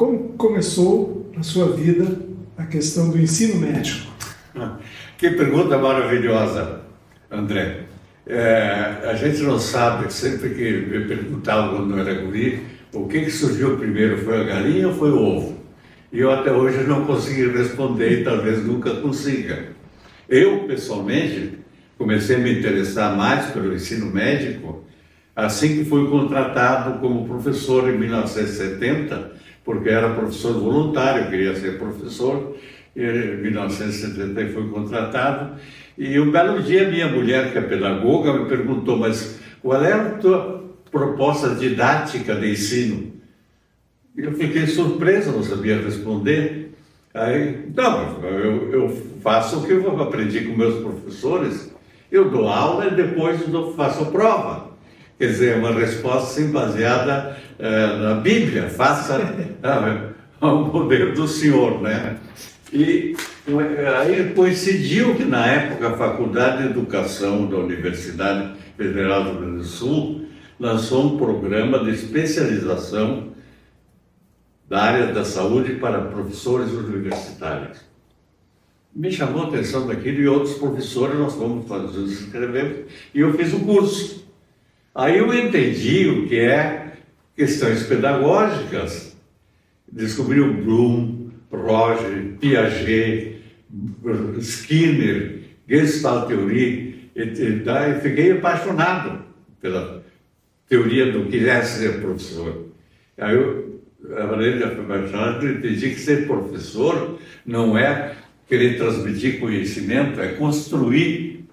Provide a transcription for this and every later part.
como começou na sua vida a questão do ensino médico? Que pergunta maravilhosa, André. A gente não sabe, sempre que me perguntavam quando eu era guri, o que surgiu primeiro, foi a galinha ou foi o ovo? E eu até hoje não consegui responder e talvez nunca consiga. Eu, pessoalmente, comecei a me interessar mais pelo ensino médico assim que fui contratado como professor em 1970, porque era professor voluntário, queria ser professor, e em 1970 fui contratado. E um belo dia, minha mulher, que é pedagoga, me perguntou, mas qual é a tua proposta didática de ensino? E eu fiquei surpreso, não sabia responder. Aí, não, eu faço o que eu aprendi com meus professores, eu dou aula e depois faço a prova. Quer dizer, uma resposta assim, baseada na Bíblia, faça ao modelo do Senhor, né? E aí coincidiu que na época a Faculdade de Educação da Universidade Federal do Rio Grande do Sul lançou um programa de especialização da área da saúde para professores universitários. Me chamou a atenção daquilo e outros professores, nós fomos fazer, escrevemos, e eu fiz o curso. Aí eu entendi o que é questões pedagógicas, descobri o Bloom, Roger, Piaget, Skinner, Gestalt Theorie, e fiquei apaixonado pela teoria do que é ser professor. Aí a maneira de apaixonado, eu entendi que ser professor não é querer transmitir conhecimento, é construir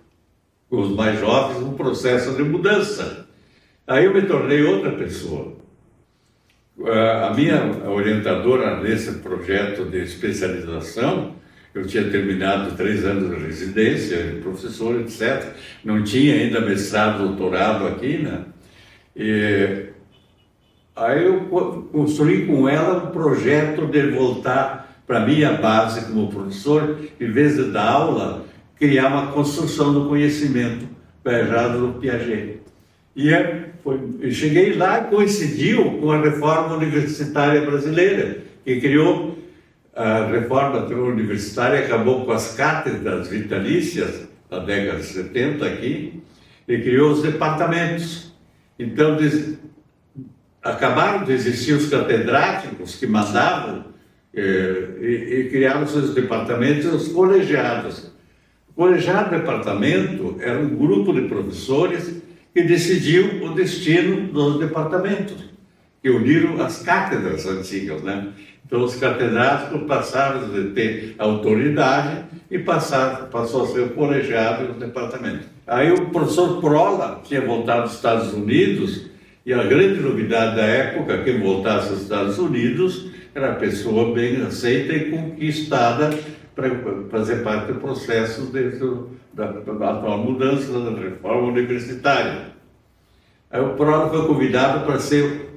com os mais jovens um processo de mudança. Aí eu me tornei outra pessoa. A minha orientadora nesse projeto de especialização, eu tinha terminado 3 anos de residência, professor, etc. Não tinha ainda mestrado, doutorado aqui, né? Aí eu construí com ela um projeto de voltar para a minha base como professor, em vez de dar aula, criar uma construção do conhecimento, baseado no Piaget. Eu cheguei lá e coincidiu com a reforma universitária brasileira, que criou a reforma universitária, acabou com as cátedras vitalícias na década de 70 aqui, e criou os departamentos. Então, acabaram de existir os catedráticos que mandavam e criaram seus departamentos e os colegiados. O colegiado departamento era um grupo de professores que decidiu o destino dos departamentos, que uniram as cátedras antigas, né? Então, os catedráticos passaram a ter autoridade e passou a ser o colegiado e o departamento. Aí o professor Prola tinha voltado dos Estados Unidos e a grande novidade da época, quem voltasse aos Estados Unidos era a pessoa bem aceita e conquistada para fazer parte do processo da atual mudança da reforma universitária. Aí o Prola foi convidado para ser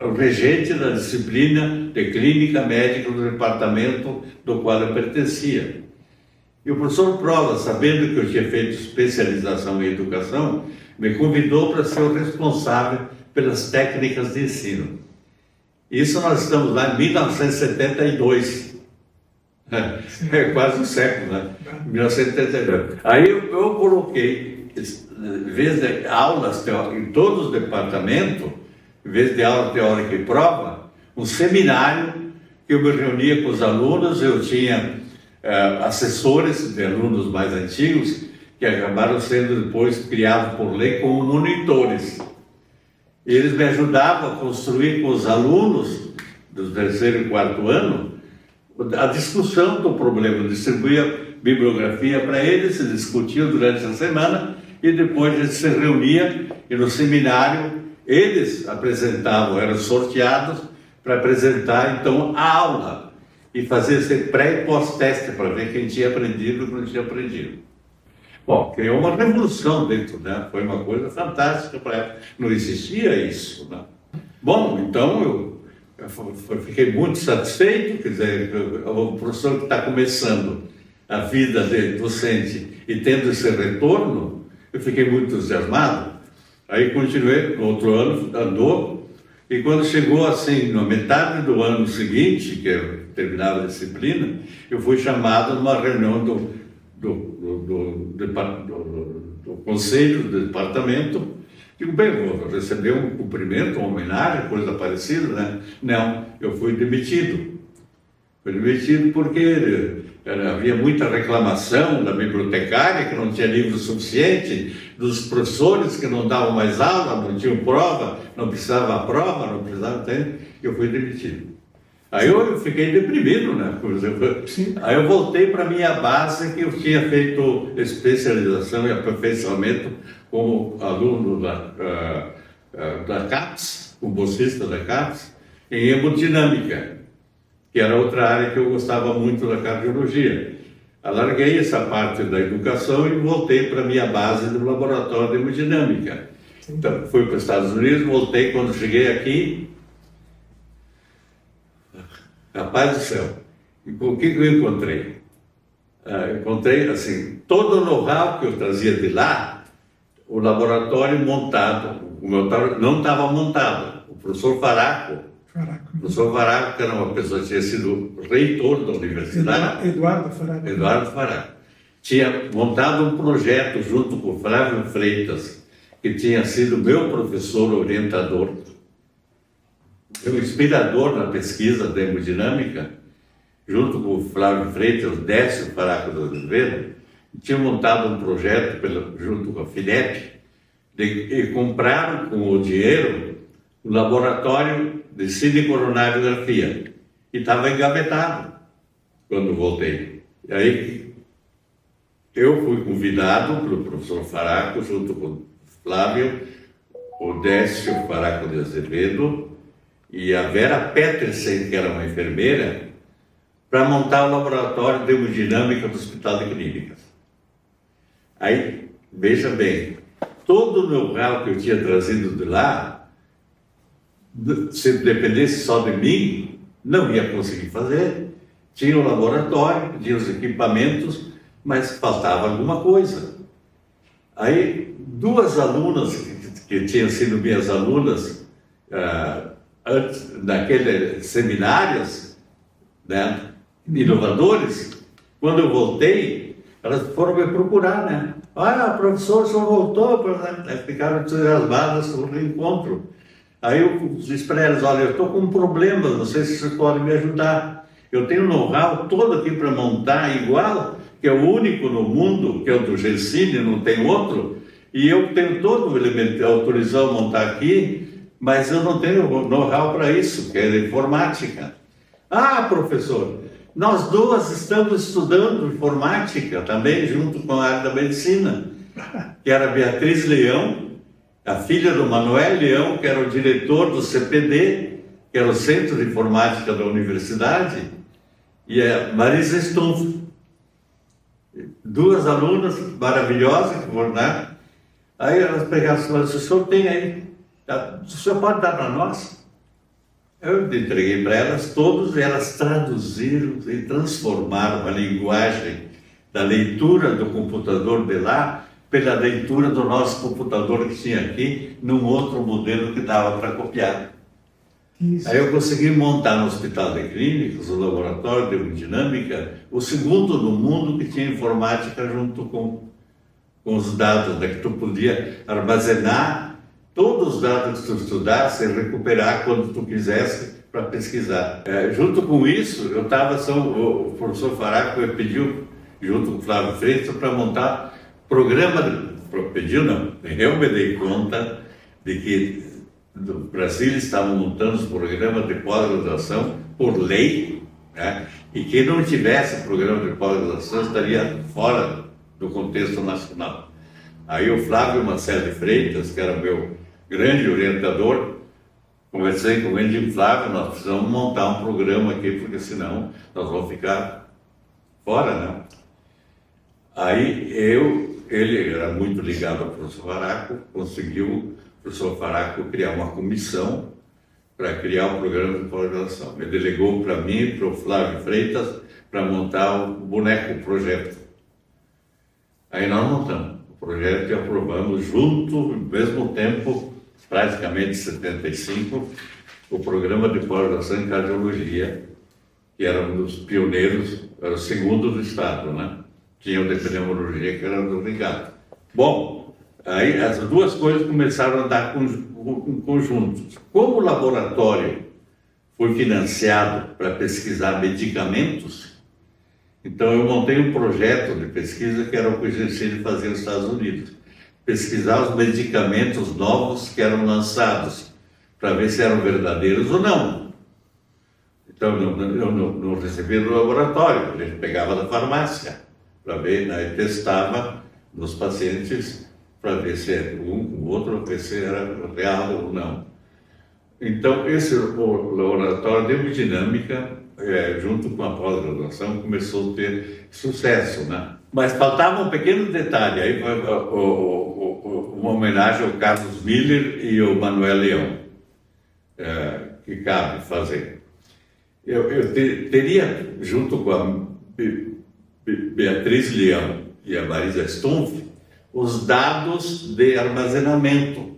o regente da disciplina de clínica médica do departamento do qual eu pertencia. E o professor Prola, sabendo que eu tinha feito especialização em educação, me convidou para ser o responsável pelas técnicas de ensino. Isso nós estamos lá em 1972. É quase um século, né? 1972. Aí eu coloquei, em vez de aulas em todos os departamentos, em vez de aula teórica e prova, um seminário que eu me reunia com os alunos. Eu tinha assessores de alunos mais antigos que acabaram sendo depois criados por lei como monitores. E eles me ajudavam a construir com os alunos do 3º e 4º ano a discussão do problema, distribuía bibliografia para eles, se discutia durante a semana e depois a gente se reunia e no seminário eles apresentavam, eram sorteados para apresentar então a aula e fazer esse pré e pós-teste para ver quem tinha aprendido e não tinha aprendido. Bom, criou uma revolução dentro, né? Foi uma coisa fantástica para ela. Não existia isso, né? Bom, então eu fiquei muito satisfeito, quer dizer, o professor que está começando a vida de docente e tendo esse retorno, eu fiquei muito entusiasmado. Aí continuei, no outro ano andou, E quando chegou assim, na metade do ano seguinte, que eu terminava a disciplina, eu fui chamado numa reunião do conselho do departamento. Digo, bem, vou receber um cumprimento, uma homenagem, coisa parecida, né? Não, eu fui demitido. Fui demitido porque havia muita reclamação da bibliotecária, que não tinha livro suficiente, dos professores que não davam mais aula, não tinham prova, não precisava prova, não precisava ter. Eu fui demitido. Aí eu fiquei deprimido, né? Aí eu voltei para a minha base, que eu tinha feito especialização e aperfeiçoamento como aluno da CAPES, como bolsista da CAPES, em hemodinâmica, que era outra área que eu gostava muito da cardiologia. Alarguei essa parte da educação e voltei para a minha base do laboratório de hemodinâmica. Então, fui para os Estados Unidos, voltei. Quando cheguei aqui, rapaz do céu, e o que eu encontrei? Encontrei, assim, todo o know-how que eu trazia de lá, o laboratório montado, o meu não estava montado. O professor Faraco, o professor Faraco, que era uma pessoa que tinha sido reitor da universidade, Eduardo Faraco, tinha montado um projeto junto com o Flávio Freitas, que tinha sido meu professor orientador, meu inspirador na pesquisa da hemodinâmica, junto com o Flávio Freitas, o Décio Faraco da Oliveira, tinha montado um projeto junto com a FINEP, e compraram com o dinheiro o laboratório de cinecoronariografia, e estava engavetado quando voltei. E aí eu fui convidado pelo professor Faraco, junto com o Flávio, o Décio Faraco de Azevedo e a Vera Petersen, que era uma enfermeira, para montar o laboratório de hemodinâmica do Hospital de Clínicas. Aí, veja bem, todo o know-how que eu tinha trazido de lá, se dependesse só de mim, não ia conseguir fazer. Tinha o laboratório, tinha os equipamentos, mas faltava alguma coisa. Aí, duas alunas que tinham sido minhas alunas antes daqueles seminários, né, inovadores, quando eu voltei, elas foram me procurar, né? Professor, o senhor voltou? Ficaram entusiasmadas com o reencontro. Aí eu disse para elas, olha, eu estou com um problema, não sei se vocês podem me ajudar. Eu tenho um know-how todo aqui para montar igual, que é o único no mundo, que é o do Gensini, não tem outro, e eu tenho todo o elemento, autorizado a montar aqui, mas eu não tenho know-how para isso, que é a informática. Professor, nós duas estamos estudando informática também, junto com a área da medicina, que era a Beatriz Leão, a filha do Manuel Leão, que era o diretor do CPD, que era o Centro de Informática da Universidade, e a Marisa Stumpf. Duas alunas maravilhosas que foram lá. Aí elas pegaram e falaram, o senhor tem aí, o senhor pode dar para nós? Eu entreguei para elas todos, e elas traduziram e transformaram a linguagem da leitura do computador de lá pela leitura do nosso computador que tinha aqui, num outro modelo que dava para copiar. Isso. Aí eu consegui montar no Hospital de Clínicas, o laboratório de hemodinâmica, o segundo no mundo que tinha informática junto com os dados, né, que tu podia armazenar todos os dados que tu estudasse e recuperar quando tu quisesse para pesquisar. Junto com isso, eu estava, o professor Faraco me pediu, junto com o Flávio Freitas, para montar programa, eu me dei conta de que no Brasil estavam montando os programas de pós-graduação por lei, né? E quem não tivesse programa de pós-graduação estaria fora do contexto nacional. Aí o Flávio Marcelo de Freitas, que era meu grande orientador, conversei com ele e disse, Flávio, nós precisamos montar um programa aqui, porque senão nós vamos ficar fora, né? Aí ele era muito ligado ao professor Faraco, conseguiu o professor Faraco criar uma comissão para criar um programa de pós-graduação. Ele delegou para mim e para o Flávio Freitas para montar o boneco, o projeto. Aí nós montamos o projeto e aprovamos junto, ao mesmo tempo, praticamente 75, o programa de pós-graduação em cardiologia, que era um dos pioneiros, era o segundo do estado, né? Tinha o de pneumologia, que era do Rigato. Bom, aí as duas coisas começaram a andar em conjunto. Como o laboratório foi financiado para pesquisar medicamentos, então eu montei um projeto de pesquisa que era o que o Gessini fazia nos Estados Unidos. Pesquisar os medicamentos novos que eram lançados, para ver se eram verdadeiros ou não. Então eu não recebia do laboratório, ele pegava da farmácia, para ver, né, e testava nos pacientes, para ver se era um com o outro, ver se era real ou não. Então, esse laboratório de hemodinâmica, junto com a pós-graduação, começou a ter sucesso, né? Mas faltava um pequeno detalhe, aí foi uma homenagem ao Carlos Miller e ao Manuel Leão, que cabe fazer. Eu teria, junto com a Beatriz Leão e a Marisa Stumpf, os dados de armazenamento,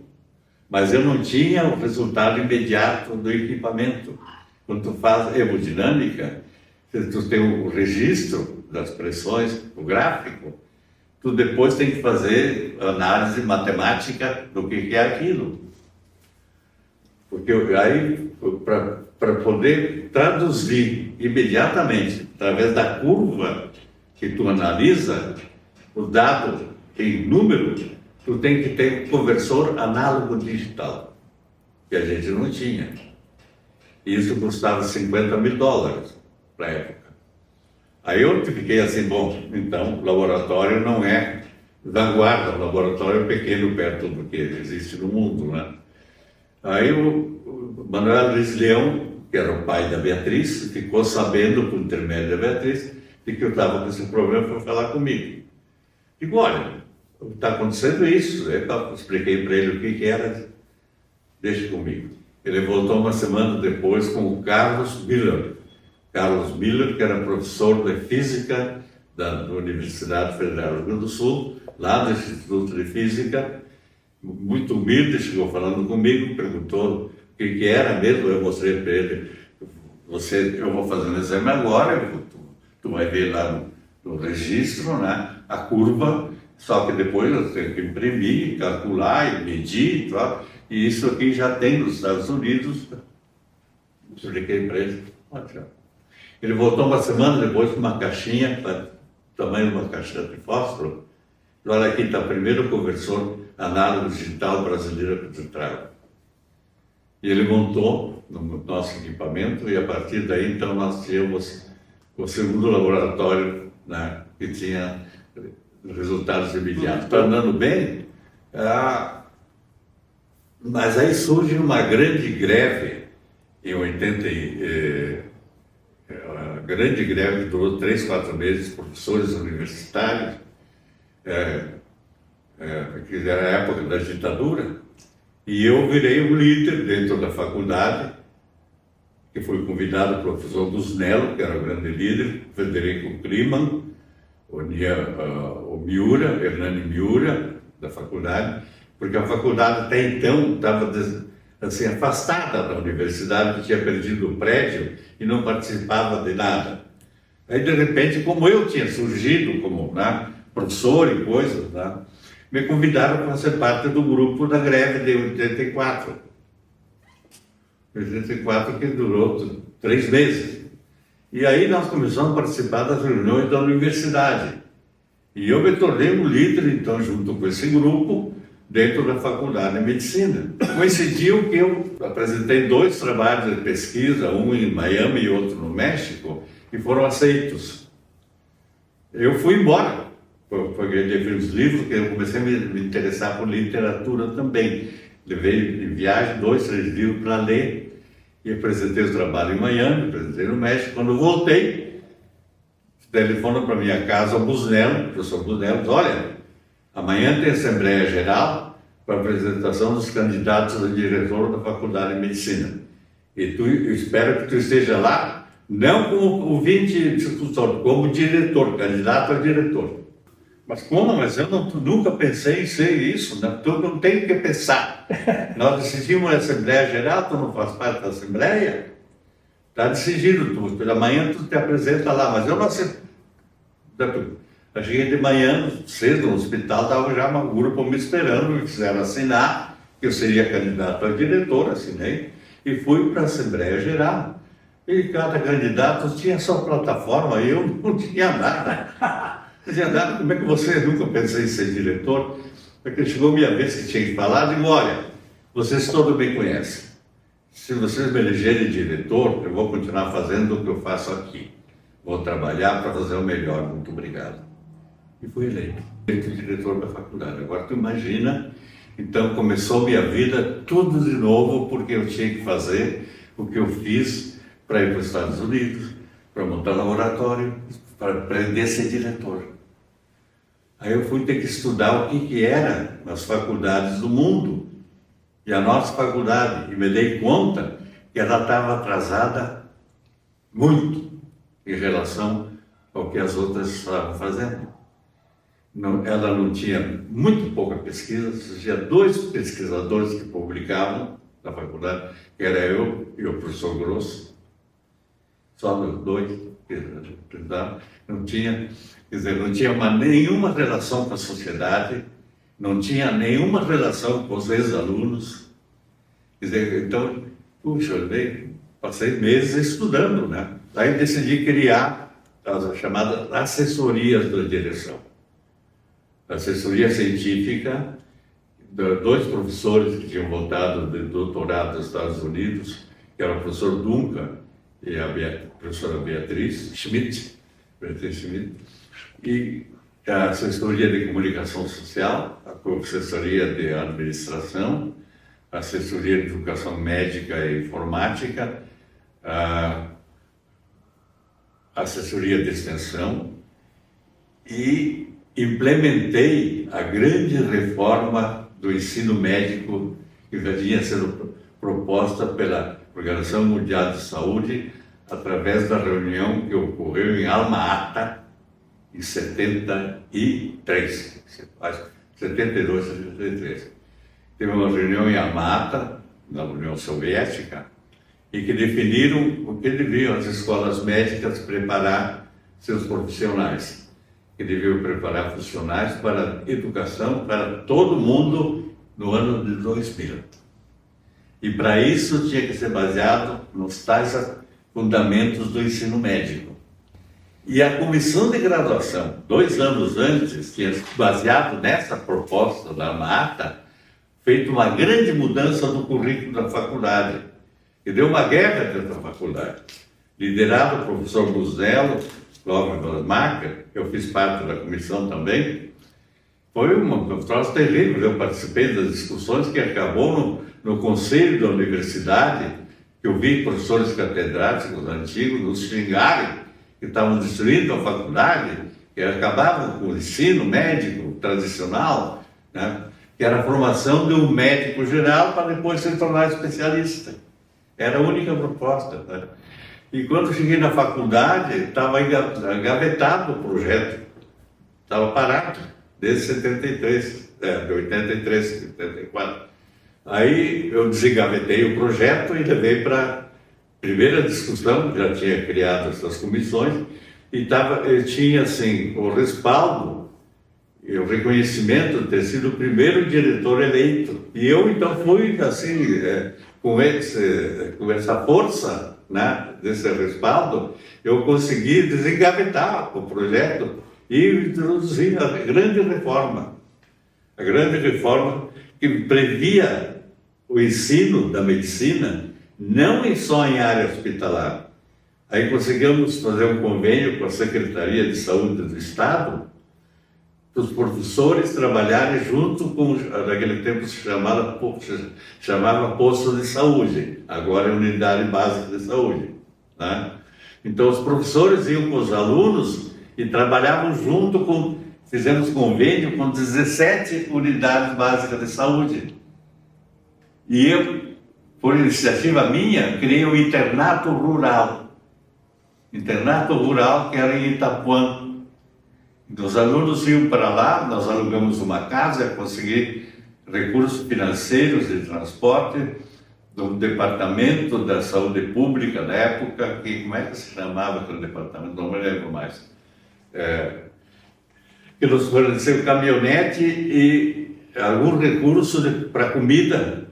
mas eu não tinha o resultado imediato do equipamento. Quando tu faz hemodinâmica, tu tem o registro das pressões, o gráfico, tu depois tem que fazer análise matemática do que é aquilo. Porque aí, para poder traduzir imediatamente, através da curva que tu analisa, o dado em número, tu tem que ter um conversor análogo digital, que a gente não tinha. E isso custava $50 mil para a época. Aí eu fiquei assim, bom, então o laboratório não é vanguarda, o laboratório é pequeno perto do que existe no mundo, né? Aí o Manuel Luiz Leão, que era o pai da Beatriz, ficou sabendo, por intermédio da Beatriz, de que eu estava com esse problema, foi falar comigo. Digo, olha, está acontecendo isso. Eu expliquei para ele o que era, deixa comigo. Ele voltou uma semana depois com o Carlos Miller. Carlos Miller, que era professor de física da Universidade Federal do Rio Grande do Sul, lá do Instituto de Física, muito humilde, chegou falando comigo, perguntou o que era mesmo. Eu mostrei para ele, eu vou fazer um exame agora, tu vai ver lá no registro, né, a curva, só que depois eu tenho que imprimir, calcular e medir, tá? E isso aqui já tem nos Estados Unidos. Expliquei para ele. Ele voltou uma semana depois com uma caixinha, tamanho de uma caixa de fósforo. E olha aqui está o primeiro conversor análogo digital brasileiro que trago. E ele montou no nosso equipamento, e a partir daí então nós tínhamos o segundo laboratório, né, que tinha resultados imediatos. Está andando bem? Mas aí surge uma grande greve em 80, a grande greve que durou 3, 4 meses, professores universitários, que era a época da ditadura, e eu virei um líder dentro da faculdade, que fui convidado o professor Busnello, que era o grande líder, Federico Kliman, o Miura, Hernani Miura, da faculdade, porque a faculdade até então estava assim, afastada da universidade, que tinha perdido o prédio e não participava de nada. Aí, de repente, como eu tinha surgido como, né, professor e coisas, né, me convidaram para ser parte do grupo da greve de 84. 84 que durou 3 meses. E aí nós começamos a participar das reuniões da universidade. E eu me tornei um líder, então, junto com esse grupo, dentro da faculdade de medicina. Coincidiu que eu apresentei 2 trabalhos de pesquisa, um em Miami e outro no México, e foram aceitos. Eu fui embora, levei os livros, que eu comecei a me interessar por literatura também. Levei em viagem 2, 3 livros para ler, e apresentei o trabalho em Miami, apresentei no México. Quando eu voltei, telefonou para minha casa o Busnello, o professor Busnello, disse, olha, amanhã tem Assembleia Geral para apresentação dos candidatos a diretor da Faculdade de Medicina. E eu espero que tu esteja lá, não como ouvinte discussor, como diretor, candidato a diretor. Mas como? Mas eu nunca pensei em ser isso, né? Tu não tem que pensar. Nós decidimos na Assembleia Geral, tu não faz parte da Assembleia, está decidido, amanhã tu te apresenta lá, mas eu não sei. Eu cheguei de manhã, cedo, no hospital, estava já um grupo me esperando, me fizeram assinar, que eu seria candidato a diretor, assinei, e fui para a Assembleia Geral. E cada candidato tinha sua plataforma, e eu não tinha nada. Não tinha nada, como é que você nunca pensou em ser diretor? Porque chegou a minha vez que tinha que falar, digo, olha, vocês todos me conhecem. Se vocês me elegerem diretor, eu vou continuar fazendo o que eu faço aqui. Vou trabalhar para fazer o melhor, muito obrigado. E fui eleito diretor da faculdade. Agora tu imagina, então começou minha vida tudo de novo, porque eu tinha que fazer o que eu fiz para ir para os Estados Unidos, para montar laboratório, para aprender a ser diretor. Aí eu fui ter que estudar o que era nas faculdades do mundo. E a nossa faculdade, e me dei conta que ela estava atrasada muito em relação ao que as outras estavam fazendo. Ela não tinha muito pouca pesquisa, tinha 2 pesquisadores que publicavam na faculdade, que era eu e o professor Grosso, só os 2 que não tinha, quer dizer, não tinha nenhuma relação com a sociedade, não tinha nenhuma relação com os ex-alunos, quer dizer, então, puxa, eu passei meses estudando, né? Aí decidi criar as chamadas assessorias da direção. Assessoria científica, 2 professores que tinham voltado de doutorado dos Estados Unidos, que era o professor Duncan e a professora Beatriz Schmidt, e a assessoria de comunicação social, a assessoria de administração, a assessoria de educação médica e informática, a assessoria de extensão, e implementei a grande reforma do ensino médico que já vinha sendo proposta pela Organização Mundial de Saúde através da reunião que ocorreu em Alma-Ata em 73, 72, 73. Teve uma reunião em Alma-Ata, na União Soviética, e que definiram o que deviam as escolas médicas preparar seus profissionais. Que deviam preparar funcionários para educação para todo mundo no ano de 2000. E para isso tinha que ser baseado nos tais fundamentos do ensino médico. E a comissão de graduação, 2 anos antes, tinha baseado nessa proposta da Alma-Ata, feito uma grande mudança do currículo da faculdade. E deu uma guerra dentro da faculdade. Liderado pelo professor Buzello, Clóvis Blasmacher, que eu fiz parte da comissão também, foi um troço terrível. Eu participei das discussões que acabou no conselho da universidade, que eu vi professores catedráticos antigos nos xingarem, que estavam destruindo a faculdade, que acabavam com o ensino médico tradicional, né? Que era a formação de um médico geral para depois se tornar especialista. Era a única proposta, né? E quando cheguei na faculdade, estava engavetado o projeto, estava parado, desde 73, de 83, 74. Aí eu desengavetei o projeto e levei para a primeira discussão, já tinha criado essas comissões, e tinha assim, o respaldo e o reconhecimento de ter sido o primeiro diretor eleito. E eu então fui assim, com essa força, né, desse respaldo, eu consegui desengavetar o projeto e introduzir a grande reforma que previa o ensino da medicina não só em área hospitalar. Aí conseguimos fazer um convênio com a Secretaria de Saúde do Estado, para os professores trabalharem junto com, naquele tempo se chamava posto de saúde, agora é unidade básica de saúde, né? Então os professores iam com os alunos e trabalhavam junto fizemos convênio com 17 unidades básicas de saúde. E eu, por iniciativa minha, criei um internato rural que era em Itapuã. Os alunos iam para lá, nós alugamos uma casa, consegui recursos financeiros de transporte do Departamento da Saúde Pública na época, que, como é que se chamava aquele departamento? Não me lembro mais. Que nos forneceu caminhonete e algum recurso para comida.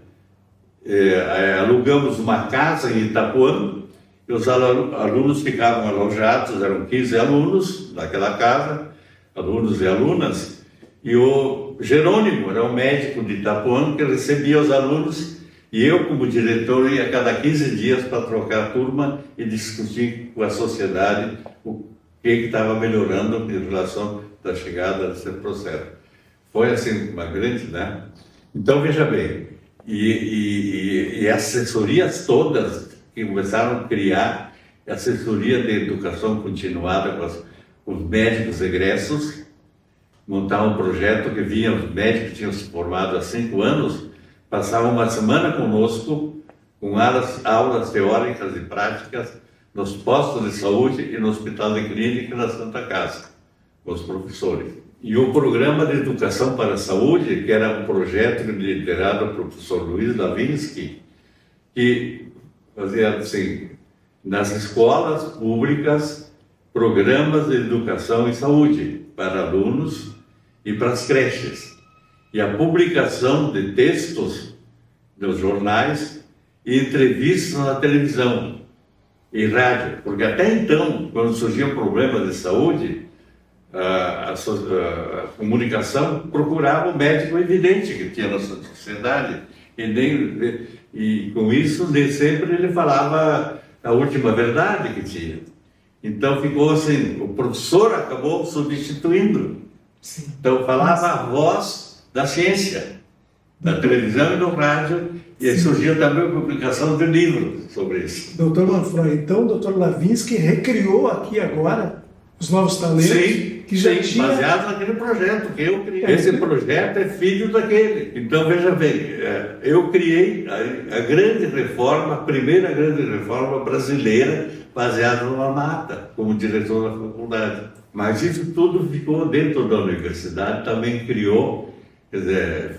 Alugamos uma casa em Itapuã e os alunos ficavam alojados, eram 15 alunos naquela casa, alunos e alunas, e o Jerônimo era um médico de Itapuã que recebia os alunos e eu, como diretor, ia a cada 15 dias para trocar a turma e discutir com a sociedade o que estava melhorando em relação da chegada desse processo. Foi assim, uma grande, né? Então, veja bem, e assessorias todas que começaram a criar, assessoria de educação continuada com os médicos egressos, montar um projeto que vinha, os médicos que tinham se formado há 5 anos, passavam uma semana conosco, com aulas teóricas e práticas, nos postos de saúde e no hospital de clínica na Santa Casa, com os professores. E o programa de educação para a saúde, que era um projeto liderado pelo professor Luiz Lavinsky, que fazia assim, nas escolas públicas, programas de educação em saúde para alunos e para as creches. E a publicação de textos nos jornais e entrevistas na televisão e rádio. Porque até então, quando surgia um problema de saúde, a comunicação procurava o médico evidente que tinha na sociedade. E com isso, nem sempre ele falava a última verdade que tinha. Então ficou assim, o professor acabou substituindo. Sim. Então falava a voz da ciência, da televisão e do rádio, e aí surgiu também a publicação de livros sobre isso. Doutor Manfroy, então o doutor Lavinsky recriou aqui agora os novos talentos que já tinha... baseado naquele projeto que eu criei. Esse projeto é filho daquele. Então, veja bem, eu criei a grande reforma, a primeira grande reforma brasileira, baseada numa mata, como diretor da faculdade. Mas isso tudo ficou dentro da universidade, também criou, quer dizer,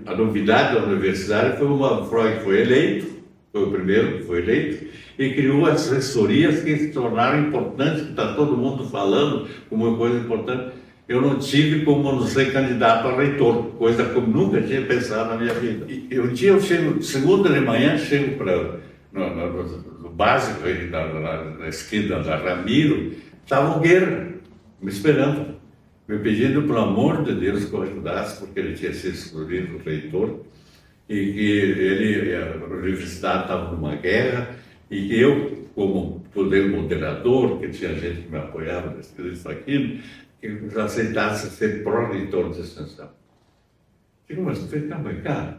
a novidade da universidade foi o Manfroy que foi eleito, foi o primeiro que foi eleito, e criou as assessorias que se tornaram importantes, que está todo mundo falando como uma coisa importante. Eu não tive como não ser candidato a reitor, coisa que eu nunca tinha pensado na minha vida. E um dia eu chego, segunda de manhã, chego no básico, na esquina da Ramiro, estava o Guerra me esperando, me pedindo, pelo amor de Deus, que eu ajudasse, porque ele tinha sido escolhido reitor, e que a universidade estava numa guerra, e que eu, como poder moderador, que tinha gente que me apoiava nisso, aquilo, que eu aceitasse ser pró-reitor de extensão. Digo, mas você está bem, cara?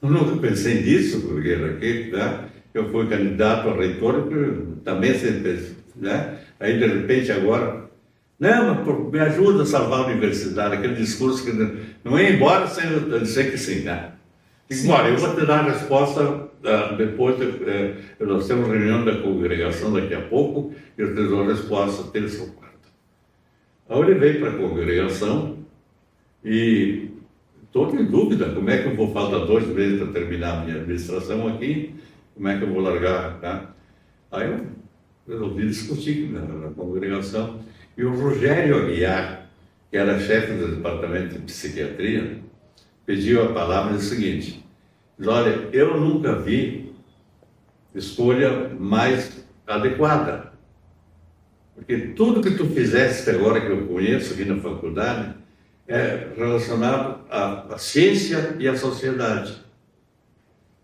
Eu nunca pensei nisso, porque aqui, né? Eu fui candidato a reitor, também sempre, né? Aí, de repente, agora, não, mas me ajuda a salvar a universidade, aquele discurso que não ia embora sem eu dizer que sim, né? Digo, olha, eu vou te dar a resposta depois, nós temos reunião da congregação daqui a pouco, e eu te dou a resposta terça ou quarta. Aí eu levei para a congregação e estou em dúvida como é que eu vou faltar 2 meses para terminar a minha administração aqui, como é que eu vou largar, tá? Aí eu resolvi discutir na congregação, e o Rogério Aguiar, que era chefe do departamento de psiquiatria, pediu a palavra e disse o seguinte: olha, eu nunca vi escolha mais adequada, porque tudo que tu fizeste agora que eu conheço aqui na faculdade é relacionado à ciência e à sociedade.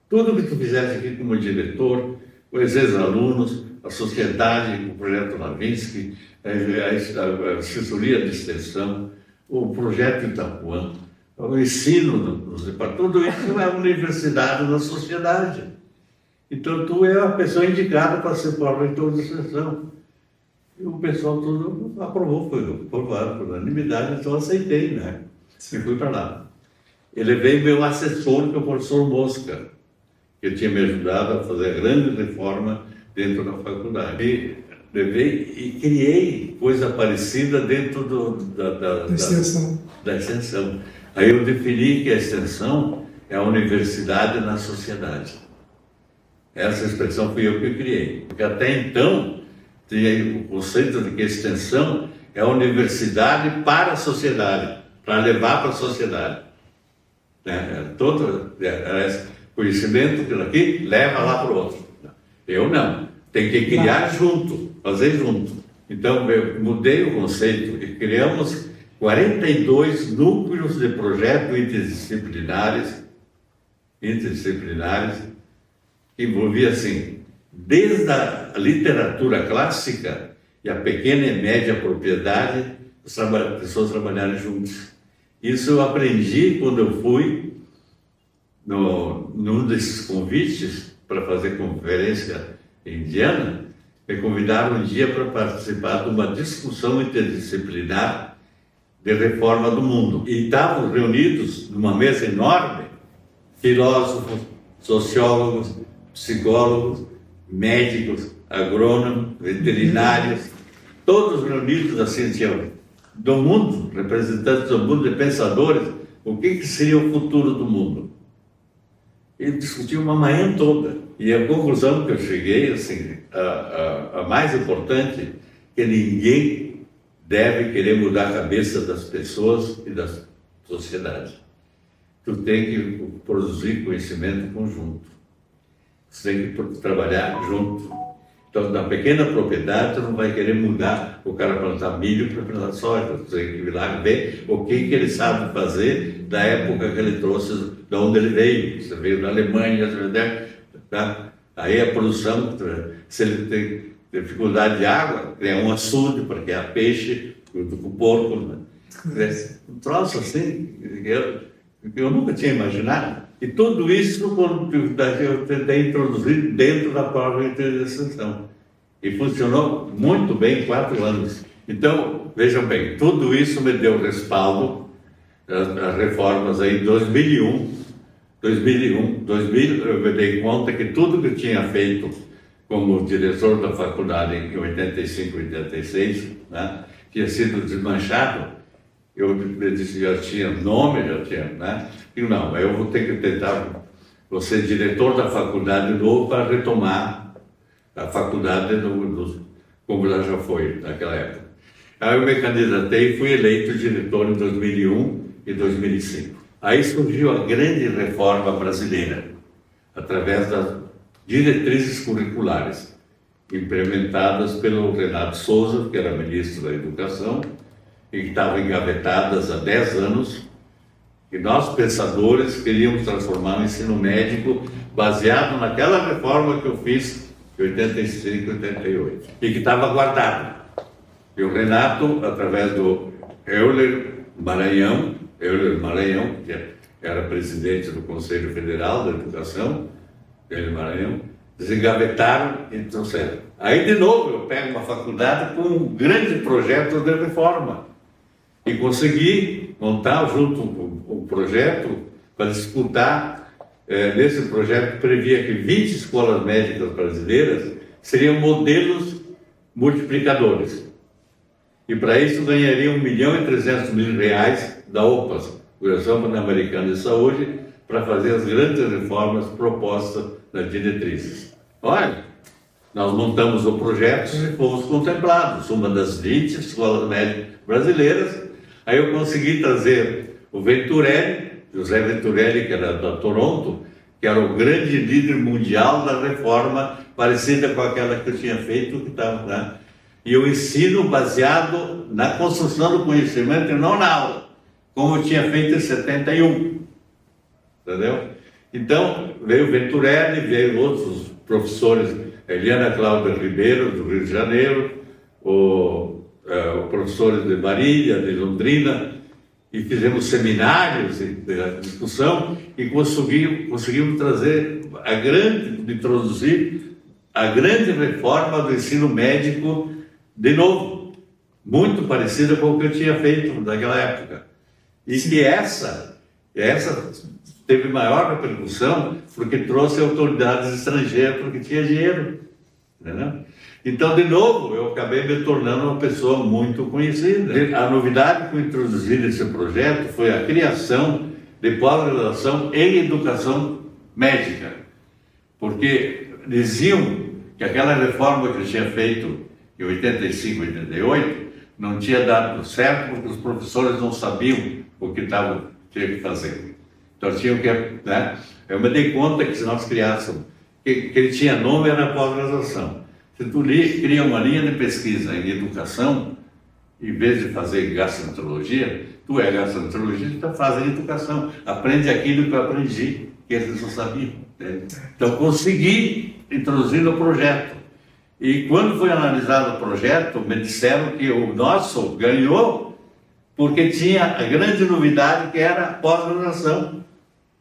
Tudo que tu fizeste aqui como diretor, com os ex-alunos, a sociedade, o projeto Lavinsky, a assessoria de extensão, o projeto Itapuã, o ensino nos departamentos, tudo isso é a universidade da sociedade. Então, tu é a pessoa indicada para ser pró-reitor de extensão. E o pessoal todo aprovou, foi aprovado por unanimidade, então eu aceitei, né? E fui para lá. Ele veio meu assessor, que é o professor Mosca, que tinha me ajudado a fazer a grande reforma dentro da faculdade. E levei e criei coisa parecida dentro Da extensão. da extensão. Aí eu defini que a extensão é a universidade na sociedade. Essa expressão fui eu que criei. Porque até então, tinha o conceito de que a extensão é a universidade para a sociedade, para levar para a sociedade. Todo conhecimento que aqui leva lá para o outro. Eu não. Tem que criar junto, fazer junto. Então, eu mudei o conceito e criamos 42 núcleos de projetos interdisciplinares, que envolvia assim, desde a literatura clássica e a pequena e média propriedade, as pessoas trabalharem juntas. Isso eu aprendi quando eu fui num desses convites para fazer conferência em Indiana. Me convidaram um dia para participar de uma discussão interdisciplinar de reforma do mundo. E estavam reunidos numa mesa enorme filósofos, sociólogos, psicólogos, médicos, agrônomos, veterinários, todos reunidos assim, do mundo, representantes do mundo de pensadores, o que seria o futuro do mundo. E discutiu uma manhã toda. E a conclusão que eu cheguei, assim, a mais importante, que ninguém deve querer mudar a cabeça das pessoas e da sociedade. Tu tem que produzir conhecimento conjunto. Você tem que trabalhar junto. Então, na pequena propriedade, tu não vai querer mudar o cara plantar milho para plantar soja. Tu tem que ir lá ver o que ele sabe fazer da época que ele trouxe, de onde ele veio. Você veio da Alemanha, tá? Aí a produção, se ele tem dificuldade de água, criar um açude para criar peixe, junto com o porco. Né? Um troço assim, eu nunca tinha imaginado. E tudo isso eu tentei introduzir dentro da própria extensão. E funcionou muito bem em 4 anos. Então, vejam bem, tudo isso me deu respaldo, as reformas aí em 2000, eu me dei conta que tudo que eu tinha feito como diretor da faculdade em 85, 86, né, tinha sido desmanchado. Eu disse, já tinha nome, né? E não, eu vou ter que tentar ser diretor da faculdade de novo para retomar a faculdade como ela já foi naquela época. Aí eu me candidatei e fui eleito diretor em 2001 e 2005. Aí surgiu a grande reforma brasileira, através das diretrizes curriculares, implementadas pelo Renato Souza, que era ministro da Educação, e que estavam engavetadas há 10 anos, e nós, pensadores, queríamos transformar o ensino médico baseado naquela reforma que eu fiz em 85, 88, e que estava guardada. E o Renato, através do Euler Maranhão, que era presidente do Conselho Federal da Educação, Euler Maranhão, desengavetaram e trouxeram. Aí, de novo, eu pego uma faculdade com um grande projeto de reforma. E consegui montar junto um projeto para disputar. Nesse projeto previa que 20 escolas médicas brasileiras seriam modelos multiplicadores. E para isso ganhariam R$1.300.000 da OPAS, Organização Pan-Americana de Saúde, para fazer as grandes reformas propostas nas diretrizes. Olha, nós montamos o projeto e fomos contemplados, uma das 20 escolas médicas brasileiras. Aí eu consegui trazer o Venturelli, José Venturelli, que era da Toronto, que era o grande líder mundial da reforma, parecida com aquela que eu tinha feito, que estava, né? E o ensino baseado na construção do conhecimento e não na aula, como eu tinha feito em 71, entendeu? Então, veio o Venturelli, veio outros professores, Eliana Cláudia Ribeiro, do Rio de Janeiro, professores de Marília, de Londrina, e fizemos seminários de discussão e conseguimos introduzir a grande reforma do ensino médico de novo, muito parecida com o que eu tinha feito naquela época. E que essa teve maior repercussão porque trouxe autoridades estrangeiras, porque tinha dinheiro, entendeu? Então, de novo, eu acabei me tornando uma pessoa muito conhecida. A novidade que eu introduzi nesse projeto foi a criação de pós-graduação em educação médica, porque diziam que aquela reforma que eu tinha feito em 85, 88 não tinha dado certo porque os professores não sabiam o que tinha que fazer. Então tinham que, né? Eu me dei conta que se nós criássemos, que ele tinha nome era pós-graduação. Se tu cria uma linha de pesquisa em educação, em vez de fazer gastroenterologia, tu é gastroenterologista, tu está fazendo educação. Aprende aquilo que eu aprendi, que eles não sabiam. Né? Então consegui introduzir no projeto. E quando foi analisado o projeto, me disseram que o nosso ganhou porque tinha a grande novidade que era a pós-graduação,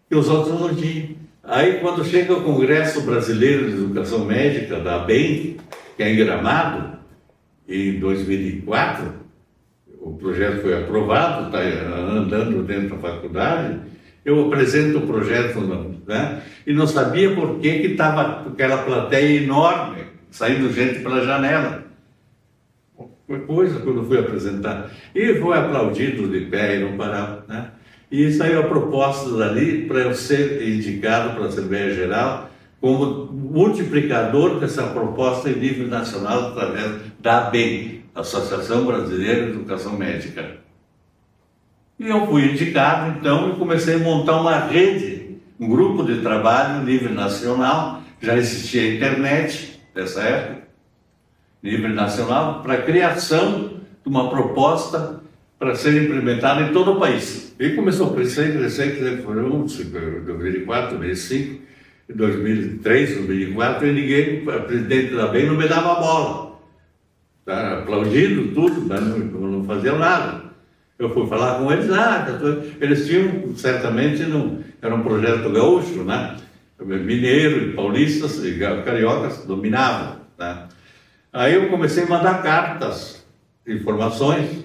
que os outros não tinham. Aí quando chega o Congresso Brasileiro de Educação Médica, da ABEM, que é em Gramado, em 2004, o projeto foi aprovado, está andando dentro da faculdade, eu apresento o projeto, né, e não sabia por que estava aquela plateia enorme, saindo gente pela janela. Foi coisa quando eu fui apresentar. E foi aplaudido de pé e não parava, né? E saiu a proposta dali para eu ser indicado para a Assembleia Geral como multiplicador dessa proposta em nível nacional através da ABEM, Associação Brasileira de Educação Médica. E eu fui indicado, então, e comecei a montar uma rede, um grupo de trabalho a nível nacional, já existia a internet nessa época, nível nacional, para a criação de uma proposta para ser implementada em todo o país. E começou a crescer, foi em 2004, 2005, 2003, 2004, e ninguém, o presidente da ABEM não me dava bola. Tá aplaudindo tudo, mas não faziam nada. Eu fui falar com eles, eles tinham, certamente, era um projeto gaúcho, né? Mineiro, paulistas e cariocas dominavam, né? Aí eu comecei a mandar cartas, informações,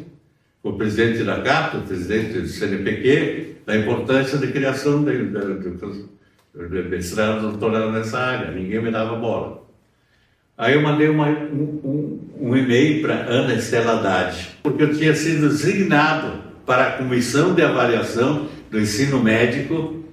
o presidente da CAP, o presidente do CNPq, da importância de criação de mestrado, doutorado nessa área. Ninguém me dava bola. Aí eu mandei um e-mail para Ana Estela Haddad, porque eu tinha sido designado para a Comissão de Avaliação do Ensino Médico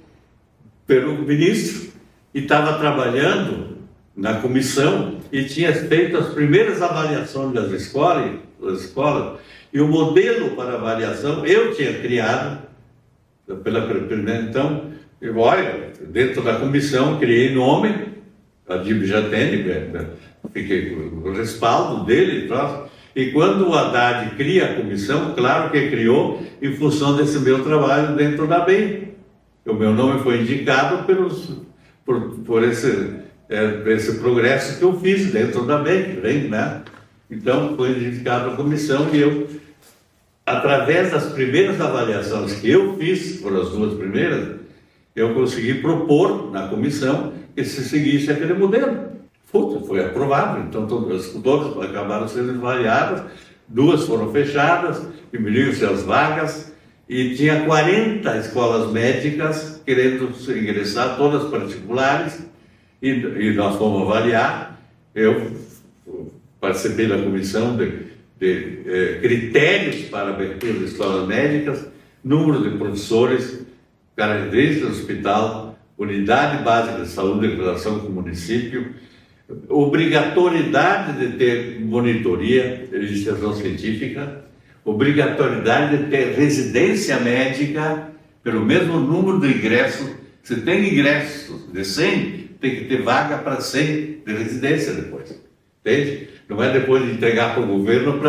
pelo ministro e estava trabalhando na comissão e tinha feito as primeiras avaliações das escolas, e o modelo para avaliação eu tinha criado então, olha, dentro da comissão criei nome, a Dib já tem, fiquei com o respaldo dele, e quando o Haddad cria a comissão, claro que criou em função desse meu trabalho dentro da ABEM. O meu nome foi indicado por esse progresso que eu fiz dentro da ABEM, né? Então, foi indicado a comissão e eu, através das primeiras avaliações que eu fiz, foram as duas primeiras, eu consegui propor na comissão que se seguisse aquele modelo. Foi aprovado, então todas acabaram sendo avaliadas, duas foram fechadas, diminuíram-se as vagas, e tinha 40 escolas médicas querendo ingressar, todas particulares, e nós fomos avaliar. Eu participei da comissão de critérios para a abertura de escolas médicas, número de professores, características do hospital, unidade básica de saúde em relação com o município, obrigatoriedade de ter monitoria de iniciação científica, obrigatoriedade de ter residência médica pelo mesmo número de ingressos. Se tem ingressos de 100, tem que ter vaga para 100 de residência depois. Entende? Não é depois de entregar para o governo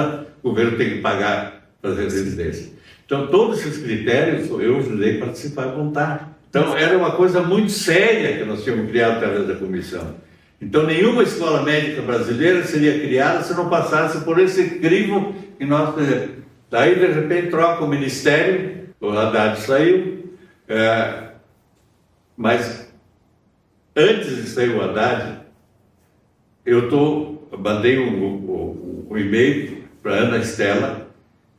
ter que pagar para as residências. Então, todos esses critérios eu ajudei a participar e montar. Então, era uma coisa muito séria que nós tínhamos criado através da comissão. Então, nenhuma escola médica brasileira seria criada se não passasse por esse crivo que nós fizemos. Daí, de repente, troca o ministério, o Haddad saiu, mas antes de sair o Haddad, eu mandei um e-mail para a Ana Estela,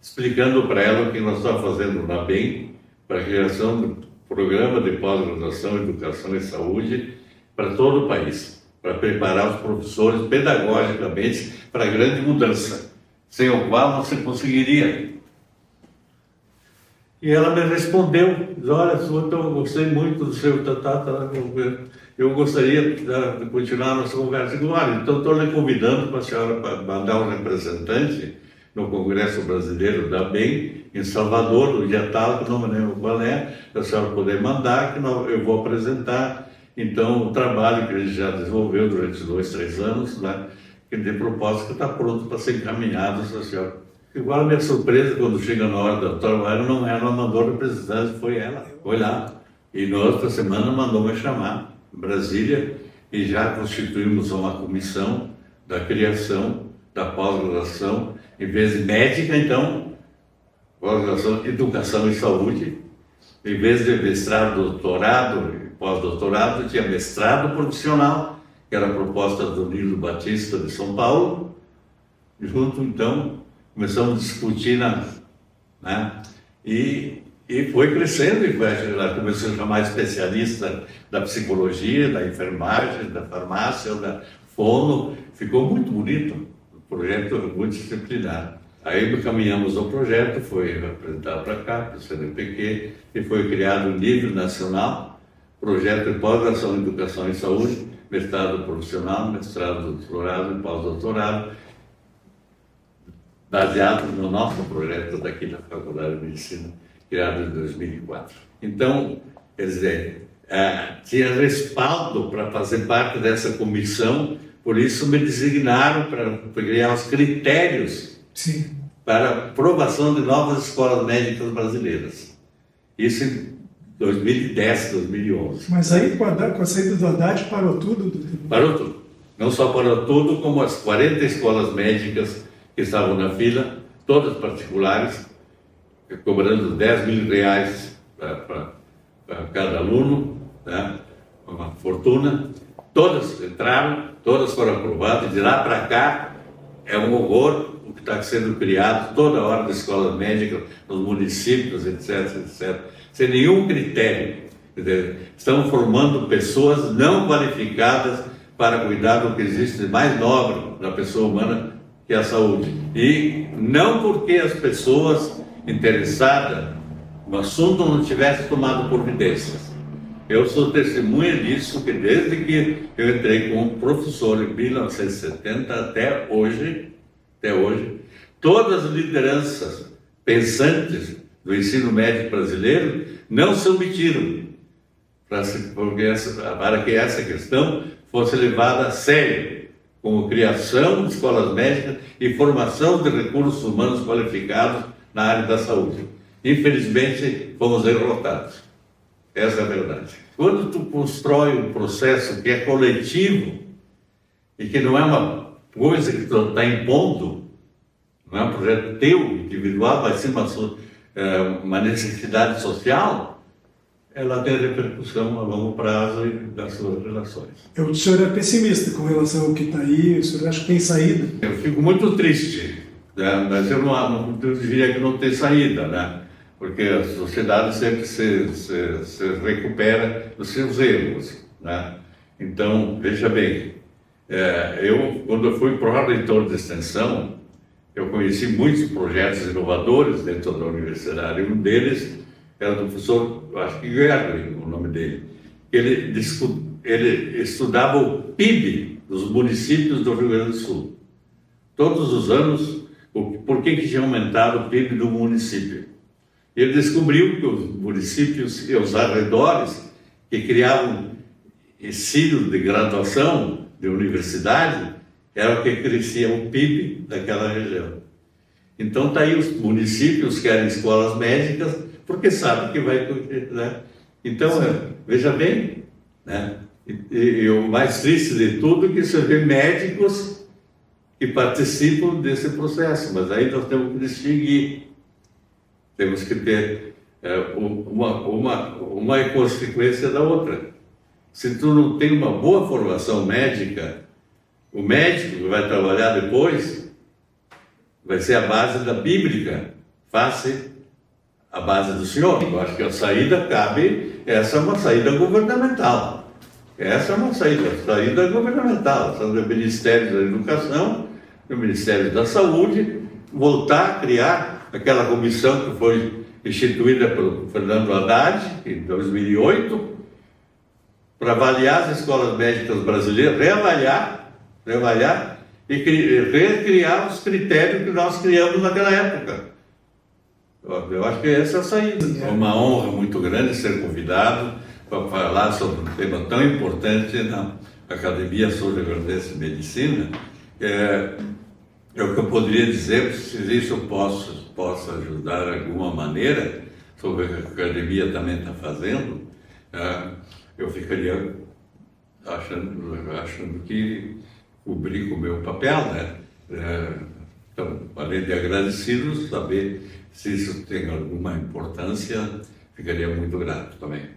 explicando para ela o que nós estamos fazendo na ABEM, para a criação do programa de pós-graduação, educação e saúde para todo o país, para preparar os professores pedagogicamente para a grande mudança, sem o qual não se conseguiria. E ela me respondeu, diz, olha, eu gostei muito do seu eu gostaria de continuar a nossa conversa. Eu digo, olha, então estou lhe convidando para a senhora para mandar um representante no Congresso Brasileiro da BEM, em Salvador, no dia tal, que não me lembro qual é, se a senhora puder mandar, que eu vou apresentar, então, o trabalho que a gente já desenvolveu durante 2, 3 anos, né, que de propósito está pronto para ser encaminhado, se a senhora. Igual a minha surpresa, quando chega na hora do trabalho, não era o mandou representante, foi ela, foi lá. E na outra semana mandou me chamar em Brasília e já constituímos uma comissão da criação da pós-graduação, em vez de médica, então, pós-graduação, educação e saúde, em vez de mestrado, doutorado e pós-doutorado, tinha mestrado profissional, que era a proposta do Nilo Batista de São Paulo, e junto, então, começamos a discutir, né? E foi crescendo, e ela começou a chamar especialista da psicologia, da enfermagem, da farmácia, da fono, ficou muito bonito, o projeto multidisciplinar. Aí caminhamos ao projeto, foi apresentado para cá, para o CNPq, e foi criado um nível nacional, projeto de pós-graduação em educação e saúde, mestrado profissional, mestrado, doutorado e pós-doutorado, baseado no nosso projeto daqui da Faculdade de Medicina, criado em 2004. Então, quer dizer, tinha respaldo para fazer parte dessa comissão, por isso me designaram para criar os critérios para aprovação de novas escolas médicas brasileiras. Isso em 2010, 2011. Mas aí, com a saída do Haddad, parou tudo? Parou tudo. Não só parou tudo, como as 40 escolas médicas que estavam na fila, todas particulares, cobrando R$10.000 para cada aluno, né? Uma fortuna. Todas entraram, todas foram aprovadas, e de lá para cá é um horror o que está sendo criado toda hora das escolas médicas, nos municípios, etc, etc, sem nenhum critério. Estão formando pessoas não qualificadas para cuidar do que existe de mais nobre da pessoa humana, que é a saúde. E não porque as pessoas interessadas no assunto não tivessem tomado providências. Eu sou testemunha disso, que desde que eu entrei como professor em 1970 até hoje, todas as lideranças pensantes do ensino médio brasileiro não se omitiram para que essa questão fosse levada a sério, como criação de escolas médicas e formação de recursos humanos qualificados na área da saúde. Infelizmente, fomos derrotados. Essa é a verdade. Quando tu constrói um processo que é coletivo e que não é uma coisa que tu está impondo, não é um projeto teu, individual, vai ser uma necessidade social, ela tem repercussão a longo prazo das suas relações. O senhor é pessimista com relação ao que está aí? O senhor acha que tem saída? Eu fico muito triste, né? Mas eu diria que não tem saída, né? Porque a sociedade sempre se recupera dos seus erros, né? Então, veja bem, quando eu fui pró-reitor de extensão, eu conheci muitos projetos inovadores dentro da universidade. Um deles era do professor, acho que Guerra, o nome dele. Ele estudava o PIB dos municípios do Rio Grande do Sul. Todos os anos, por que tinha aumentado o PIB do município? Ele descobriu que os municípios e os arredores que criavam ensino de graduação de universidade era o que crescia o PIB daquela região. Então está aí, os municípios querem escolas médicas porque sabem que vai... Né? Então, veja bem, né? E o mais triste de tudo é que você vê médicos que participam desse processo, mas aí nós temos que distinguir. Temos que ter uma consequência da outra. Se tu não tem uma boa formação médica, o médico que vai trabalhar depois vai ser a base da bíblica, face a base do Senhor. Eu acho que a saída essa é uma saída governamental. Essa é uma saída governamental, são do Ministério da Educação, do Ministério da Saúde, voltar a criar aquela comissão que foi instituída pelo Fernando Haddad em 2008, para avaliar as escolas médicas brasileiras, reavaliar e recriar os critérios que nós criamos naquela época. Eu acho que essa é a saída. É uma honra muito grande ser convidado para falar sobre um tema tão importante na Academia Sul-Rio-Grandense de Medicina. É o que eu poderia dizer, se isso eu possa ajudar de alguma maneira, sobre o que a Academia também está fazendo, eu ficaria achando que cumpri com o meu papel, né? Então, além de agradecido, saber se isso tem alguma importância, ficaria muito grato também.